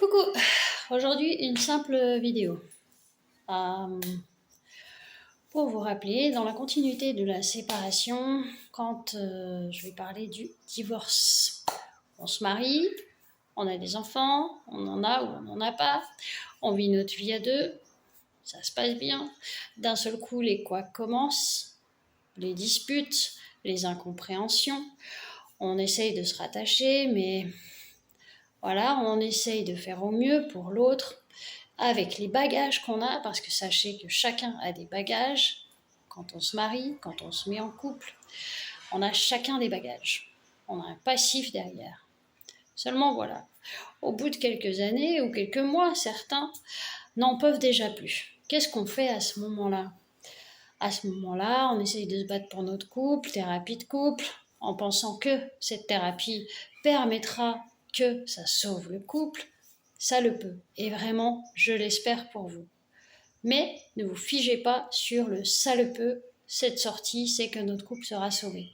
Coucou, aujourd'hui une simple vidéo pour vous rappeler dans la continuité de la séparation quand je vais parler du divorce. On se marie, on a des enfants, on en a ou on n'en a pas, on vit notre vie à deux, ça se passe bien, d'un seul coup les couacs commencent, les disputes, les incompréhensions, on essaye de se rattacher mais voilà, on essaye de faire au mieux pour l'autre, avec les bagages qu'on a, parce que sachez que chacun a des bagages. Quand on se marie, quand on se met en couple, on a chacun des bagages. On a un passif derrière. Seulement voilà, au bout de quelques années ou quelques mois, certains n'en peuvent déjà plus. Qu'est-ce qu'on fait à ce moment-là? À ce moment-là, on essaye de se battre pour notre couple, thérapie de couple, en pensant que cette thérapie permettra que ça sauve le couple. Ça le peut. Et vraiment, je l'espère pour vous. Mais ne vous figez pas sur le ça le peut. Cette sortie, c'est que notre couple sera sauvé.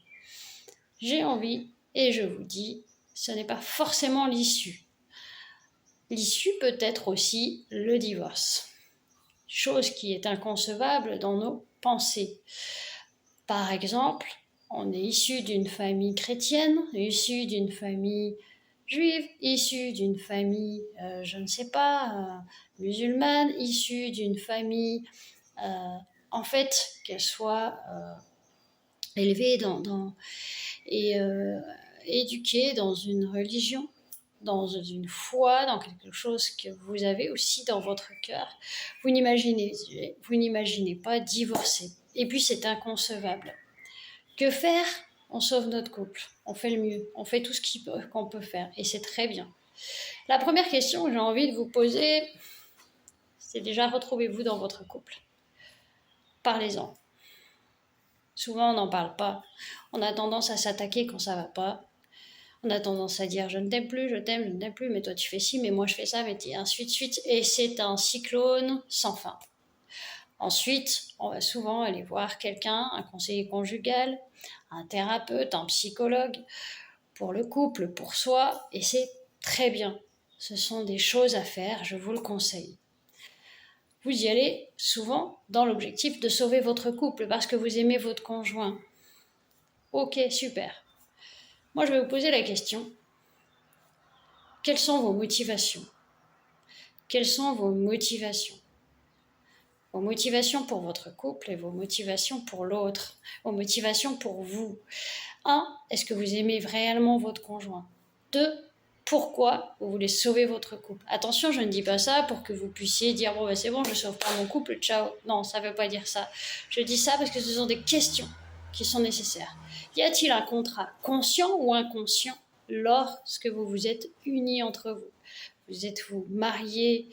J'ai envie, et je vous dis, ce n'est pas forcément l'issue. L'issue peut être aussi le divorce. Chose qui est inconcevable dans nos pensées. Par exemple, on est issu d'une famille chrétienne, issu d'une famille juive, issu d'une famille, je ne sais pas, musulmane, issu d'une famille, en fait, qu'elle soit élevée et éduquée dans une religion, dans une foi, dans quelque chose que vous avez aussi dans votre cœur. Vous n'imaginez pas divorcer. Et puis c'est inconcevable. Que faire? On sauve notre couple, on fait le mieux, on fait tout ce qu'on peut faire, et c'est très bien. La première question que j'ai envie de vous poser, c'est déjà retrouvez-vous dans votre couple. Parlez-en. Souvent on n'en parle pas, on a tendance à s'attaquer quand ça va pas, on a tendance à dire je ne t'aime plus, je ne t'aime plus, mais toi tu fais ci, mais moi je fais ça, mais ainsi de suite, et c'est un cyclone sans fin. Ensuite, on va souvent aller voir quelqu'un, un conseiller conjugal, un thérapeute, un psychologue, pour le couple, pour soi, et c'est très bien. Ce sont des choses à faire, je vous le conseille. Vous y allez souvent dans l'objectif de sauver votre couple parce que vous aimez votre conjoint. Ok, super. Moi, je vais vous poser la question. Quelles sont vos motivations? Quelles sont vos motivations? Vos motivations pour votre couple et vos motivations pour l'autre. Vos motivations pour vous. 1. Est-ce que vous aimez réellement votre conjoint? 2. Pourquoi vous voulez sauver votre couple? Attention, je ne dis pas ça pour que vous puissiez dire bon, c'est bon, je ne sauve pas mon couple, ciao. Non, ça ne veut pas dire ça. Je dis ça parce que ce sont des questions qui sont nécessaires. Y a-t-il un contrat conscient ou inconscient lorsque vous vous êtes unis entre vous? Vous êtes-vous mariés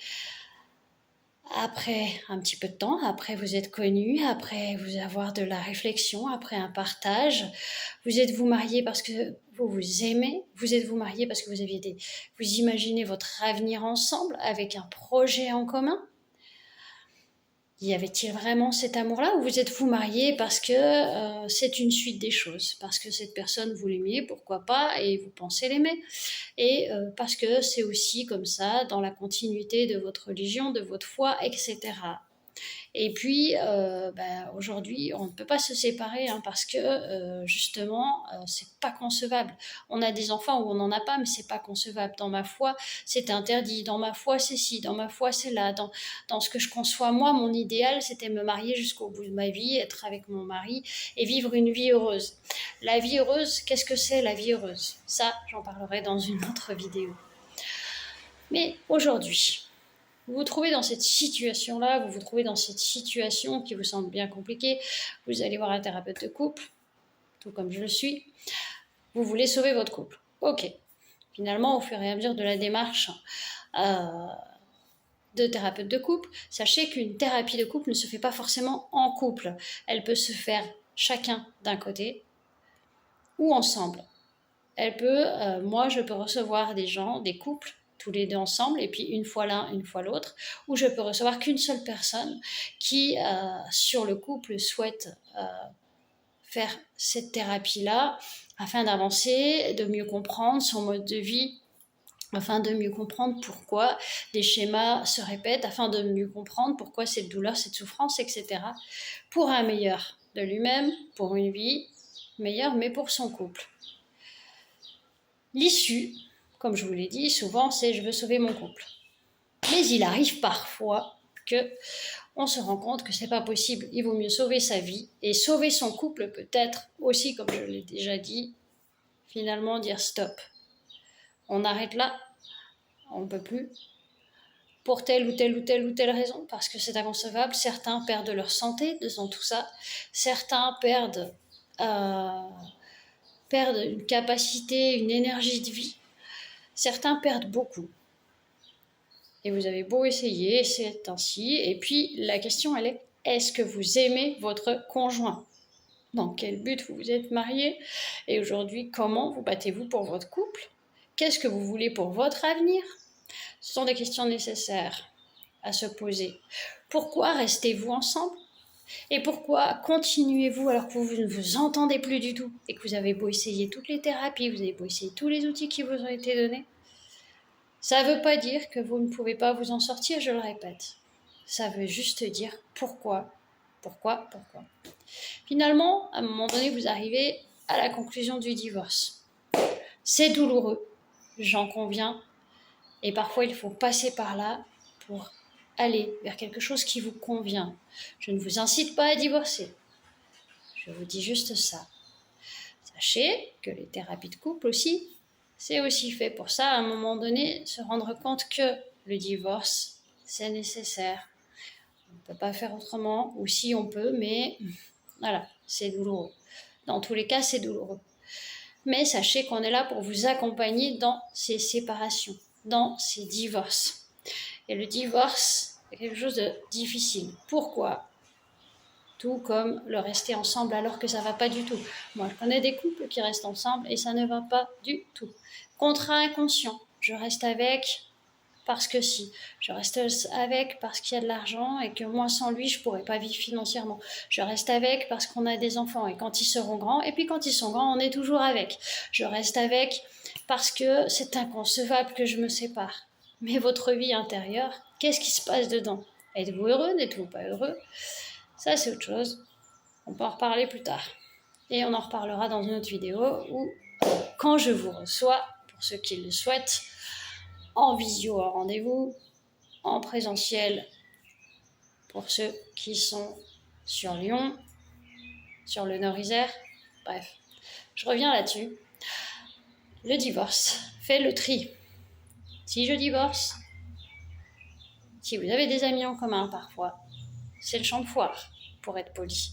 après un petit peu de temps, après vous êtes connus, après vous avoir de la réflexion, après un partage? Vous êtes-vous mariés parce que vous vous aimez? Vous êtes-vous mariés parce que vous imaginez votre avenir ensemble avec un projet en commun? Y avait-il vraiment cet amour-là, ou vous êtes-vous mariés parce que c'est une suite des choses, parce que cette personne vous l'aimiez, pourquoi pas, et vous pensez l'aimer, et parce que c'est aussi comme ça dans la continuité de votre religion, de votre foi, etc. Et puis, aujourd'hui, on ne peut pas se séparer parce que, justement, c'est pas concevable. On a des enfants ou on n'en a pas, mais c'est pas concevable. Dans ma foi, c'est interdit. Dans ma foi, c'est ci. Dans ma foi, c'est là. Dans ce que je conçois, moi, mon idéal, c'était me marier jusqu'au bout de ma vie, être avec mon mari et vivre une vie heureuse. La vie heureuse, qu'est-ce que c'est la vie heureuse? Ça, j'en parlerai dans une autre vidéo. Mais aujourd'hui, vous vous trouvez dans cette situation-là, vous vous trouvez dans cette situation qui vous semble bien compliquée, vous allez voir un thérapeute de couple, tout comme je le suis, vous voulez sauver votre couple. Ok. Finalement, au fur et à mesure de la démarche de thérapeute de couple, sachez qu'une thérapie de couple ne se fait pas forcément en couple. Elle peut se faire chacun d'un côté ou ensemble. Moi, je peux recevoir des gens, des couples, tous les deux ensemble, et puis une fois l'un, une fois l'autre, ou je peux recevoir qu'une seule personne qui, sur le couple, souhaite faire cette thérapie-là afin d'avancer, de mieux comprendre son mode de vie, afin de mieux comprendre pourquoi des schémas se répètent, afin de mieux comprendre pourquoi cette douleur, cette souffrance, etc. Pour un meilleur de lui-même, pour une vie meilleure, mais pour son couple. L'issue, comme je vous l'ai dit, souvent c'est « je veux sauver mon couple ». Mais il arrive parfois que on se rend compte que c'est pas possible. Il vaut mieux sauver sa vie et sauver son couple peut-être aussi, comme je l'ai déjà dit, finalement dire stop. On arrête là, on ne peut plus, pour telle ou telle ou telle ou telle raison, parce que c'est inconcevable. Certains perdent leur santé dans tout ça, certains perdent une capacité, une énergie de vie, certains perdent beaucoup. Et vous avez beau essayer, c'est ainsi. Et puis la question elle est, est-ce que vous aimez votre conjoint ? Dans quel but vous vous êtes marié ? Et aujourd'hui, comment vous battez-vous pour votre couple ? Qu'est-ce que vous voulez pour votre avenir ? Ce sont des questions nécessaires à se poser. Pourquoi restez-vous ensemble ? Et pourquoi continuez-vous alors que vous ne vous entendez plus du tout et que vous avez beau essayer toutes les thérapies, vous avez beau essayer tous les outils qui vous ont été donnés ? Ça ne veut pas dire que vous ne pouvez pas vous en sortir, je le répète. Ça veut juste dire pourquoi. Finalement, à un moment donné, vous arrivez à la conclusion du divorce. C'est douloureux, j'en conviens. Et parfois, il faut passer par là pour aller vers quelque chose qui vous convient. Je ne vous incite pas à divorcer. Je vous dis juste ça. Sachez que les thérapies de couple aussi, c'est aussi fait pour ça, à un moment donné, se rendre compte que le divorce, c'est nécessaire. On ne peut pas faire autrement, ou si on peut, mais voilà, c'est douloureux. Dans tous les cas, c'est douloureux. Mais sachez qu'on est là pour vous accompagner dans ces séparations, dans ces divorces. Et le divorce, c'est quelque chose de difficile. Pourquoi ? Tout comme le rester ensemble alors que ça ne va pas du tout. Moi, je connais des couples qui restent ensemble et ça ne va pas du tout. Contrat inconscient, je reste avec parce que si. Je reste avec parce qu'il y a de l'argent et que moi, sans lui, je ne pourrais pas vivre financièrement. Je reste avec parce qu'on a des enfants et quand ils seront grands, et puis quand ils sont grands, on est toujours avec. Je reste avec parce que c'est inconcevable que je me sépare. Mais votre vie intérieure, qu'est-ce qui se passe dedans ? Êtes-vous heureux ? N'êtes-vous pas heureux ? Ça, c'est autre chose. On peut en reparler plus tard. Et on en reparlera dans une autre vidéo ou quand je vous reçois, pour ceux qui le souhaitent, en visio à rendez-vous, en présentiel pour ceux qui sont sur Lyon, sur le Nord-Isère. Bref, je reviens là-dessus. Le divorce, fait le tri. Si je divorce, si vous avez des amis en commun parfois, c'est le champ de foire, pour être poli.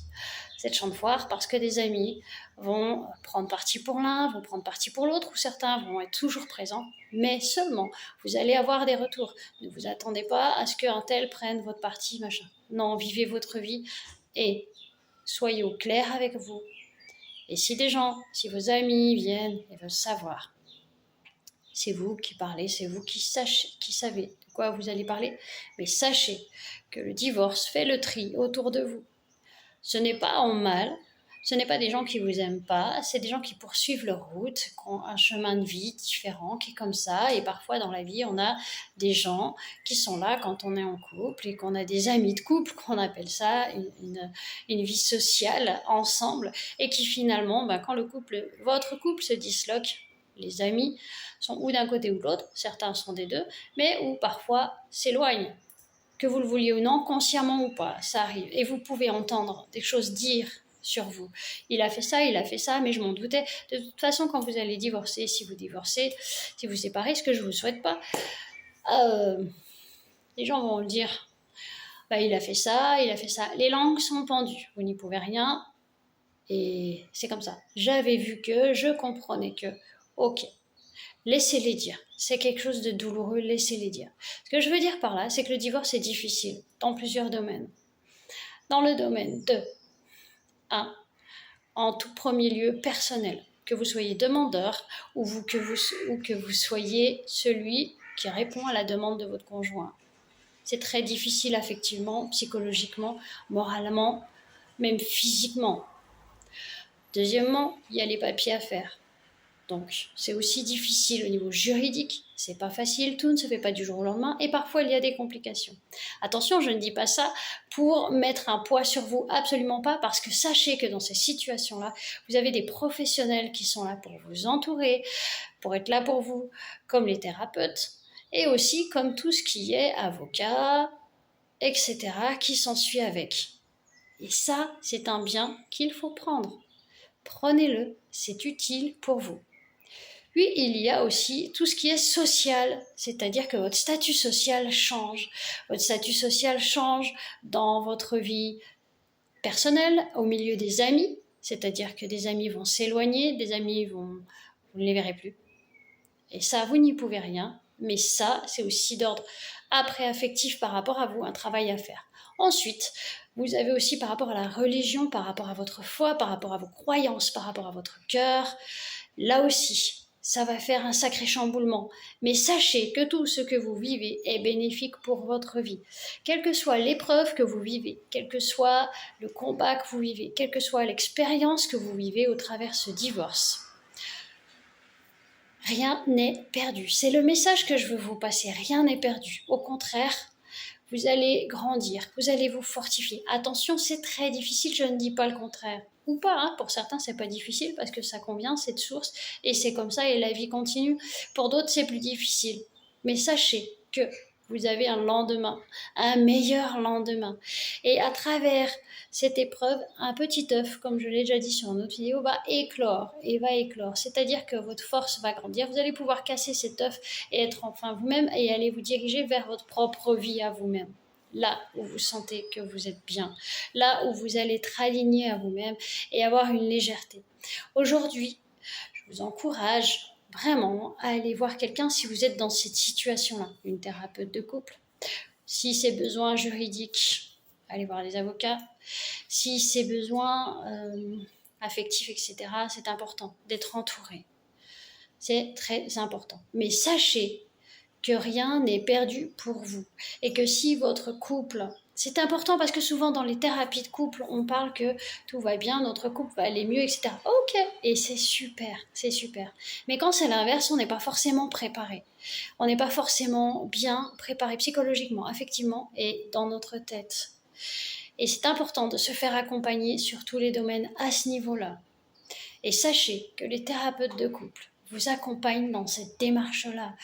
C'est le champ de foire parce que des amis vont prendre parti pour l'un, vont prendre parti pour l'autre, ou certains vont être toujours présents, mais seulement vous allez avoir des retours. Ne vous attendez pas à ce qu'un tel prenne votre parti, machin. Non, vivez votre vie et soyez au clair avec vous. Et si des gens, si vos amis viennent et veulent savoir, c'est vous qui parlez, c'est vous qui savez de quoi vous allez parler, mais sachez que le divorce fait le tri autour de vous. Ce n'est pas en mal, ce n'est pas des gens qui vous aiment pas, c'est des gens qui poursuivent leur route, qui ont un chemin de vie différent, qui est comme ça. Et parfois dans la vie, on a des gens qui sont là quand on est en couple et qu'on a des amis de couple, qu'on appelle ça une vie sociale ensemble, et qui finalement, quand votre couple se disloque, les amis sont ou d'un côté ou de l'autre, certains sont des deux, mais ou parfois s'éloignent. Que vous le vouliez ou non, consciemment ou pas, ça arrive. Et vous pouvez entendre des choses dire sur vous. Il a fait ça, mais je m'en doutais. De toute façon, quand vous allez divorcer, si vous divorcez, si vous séparez, ce que je ne vous souhaite pas, les gens vont le dire. Il a fait ça. Les langues sont pendues. Vous n'y pouvez rien. Et c'est comme ça. J'avais vu que, je comprenais que, ok. Laissez-les dire. C'est quelque chose de douloureux, laissez-les dire. Ce que je veux dire par là, c'est que le divorce est difficile dans plusieurs domaines. Dans le domaine de 1. En tout premier lieu, personnel. Que vous soyez demandeur ou que vous soyez celui qui répond à la demande de votre conjoint. C'est très difficile affectivement, psychologiquement, moralement, même physiquement. Deuxièmement, il y a les papiers à faire. Donc, c'est aussi difficile au niveau juridique. C'est pas facile, tout ne se fait pas du jour au lendemain et parfois il y a des complications. Attention, je ne dis pas ça pour mettre un poids sur vous, absolument pas, parce que sachez que dans ces situations-là, vous avez des professionnels qui sont là pour vous entourer, pour être là pour vous, comme les thérapeutes et aussi comme tout ce qui est avocat, etc., qui s'ensuit avec. Et ça, c'est un bien qu'il faut prendre. Prenez-le, c'est utile pour vous. Puis, il y a aussi tout ce qui est social, c'est-à-dire que votre statut social change. Votre statut social change dans votre vie personnelle, au milieu des amis, c'est-à-dire que des amis vont s'éloigner, des amis vous ne les verrez plus. Et ça, vous n'y pouvez rien, mais ça, c'est aussi d'ordre après affectif par rapport à vous, un travail à faire. Ensuite, vous avez aussi par rapport à la religion, par rapport à votre foi, par rapport à vos croyances, par rapport à votre cœur, là aussi, ça va faire un sacré chamboulement. Mais sachez que tout ce que vous vivez est bénéfique pour votre vie. Quelle que soit l'épreuve que vous vivez, quel que soit le combat que vous vivez, quelle que soit l'expérience que vous vivez au travers de ce divorce, rien n'est perdu. C'est le message que je veux vous passer. Rien n'est perdu. Au contraire, vous allez grandir, vous allez vous fortifier. Attention, c'est très difficile, je ne dis pas le contraire. Ou pas, hein. Pour certains, c'est pas difficile parce que ça convient, c'est de source et c'est comme ça et la vie continue. Pour d'autres, c'est plus difficile. Mais sachez que vous avez un lendemain, un meilleur lendemain. Et à travers cette épreuve, un petit œuf, comme je l'ai déjà dit sur une autre vidéo, va éclore et va éclore. C'est-à-dire que votre force va grandir. Vous allez pouvoir casser cet œuf et être enfin vous-même et aller vous diriger vers votre propre vie à vous-même. Là où vous sentez que vous êtes bien, là où vous allez être aligné à vous-même et avoir une légèreté. Aujourd'hui, je vous encourage vraiment à aller voir quelqu'un si vous êtes dans cette situation-là, une thérapeute de couple. Si c'est besoin juridique, allez voir les avocats. Si c'est besoin affectif, etc., c'est important d'être entouré. C'est très important. Mais sachez que rien n'est perdu pour vous et que si votre couple, c'est important parce que souvent dans les thérapies de couple, on parle que tout va bien, notre couple va aller mieux, etc. Ok, et c'est super, c'est super. Mais quand c'est l'inverse, on n'est pas forcément préparé. On n'est pas forcément bien préparé psychologiquement, affectivement et dans notre tête. Et c'est important de se faire accompagner sur tous les domaines à ce niveau-là. Et sachez que les thérapeutes de couple vous accompagnent dans cette démarche-là.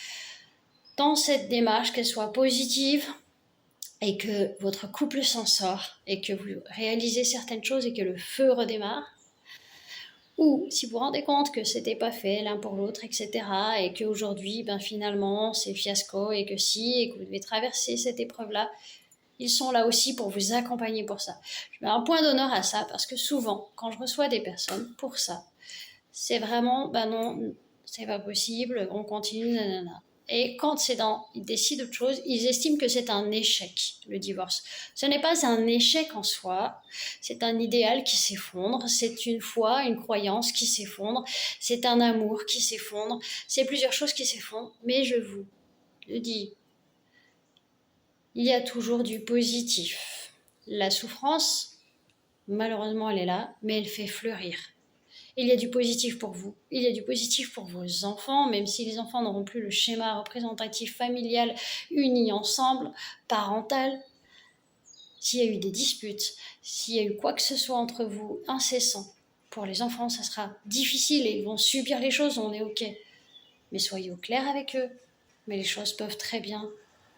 Dans cette démarche, qu'elle soit positive et que votre couple s'en sort et que vous réalisez certaines choses et que le feu redémarre, ou si vous vous rendez compte que c'était pas fait l'un pour l'autre, etc., et qu'aujourd'hui, finalement, c'est fiasco et que si, et que vous devez traverser cette épreuve-là, ils sont là aussi pour vous accompagner pour ça. Je mets un point d'honneur à ça parce que souvent, quand je reçois des personnes pour ça, c'est vraiment, non, c'est pas possible, on continue, nanana. Et quand ils décident autre chose, ils estiment que c'est un échec, le divorce. Ce n'est pas un échec en soi, c'est un idéal qui s'effondre, c'est une foi, une croyance qui s'effondre, c'est un amour qui s'effondre, c'est plusieurs choses qui s'effondrent, mais je vous le dis, il y a toujours du positif. La souffrance, malheureusement, elle est là, mais elle fait fleurir. Il y a du positif pour vous, il y a du positif pour vos enfants, même si les enfants n'auront plus le schéma représentatif familial uni ensemble, parental. S'il y a eu des disputes, s'il y a eu quoi que ce soit entre vous, incessant, pour les enfants, ça sera difficile et ils vont subir les choses, on est ok. Mais soyez au clair avec eux. Mais les choses peuvent très bien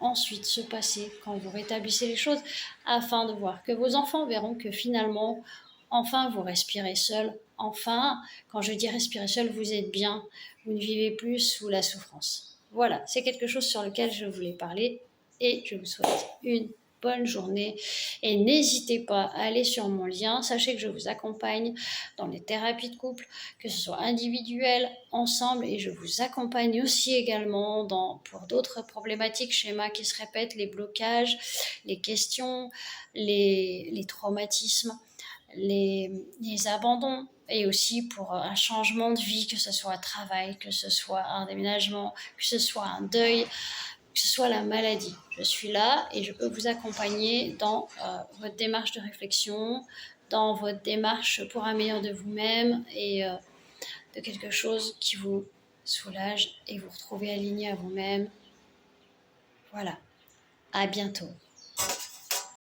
ensuite se passer quand vous rétablissez les choses, afin de voir que vos enfants verront que finalement, enfin, vous respirez seul. Enfin, quand je dis respirer seul, vous êtes bien. Vous ne vivez plus sous la souffrance. Voilà, c'est quelque chose sur lequel je voulais parler et je vous souhaite une bonne journée et n'hésitez pas à aller sur mon lien. Sachez que je vous accompagne dans les thérapies de couple, que ce soit individuel, ensemble, et je vous accompagne aussi également pour d'autres problématiques, schémas qui se répètent, les blocages, les questions, les traumatismes, les abandons, et aussi pour un changement de vie, que ce soit un travail, que ce soit un déménagement, que ce soit un deuil, que ce soit la maladie. Je suis là et je peux vous accompagner dans votre démarche de réflexion, dans votre démarche pour un meilleur de vous-même et de de quelque chose qui vous soulage et vous retrouvez aligné à vous-même. Voilà, à bientôt.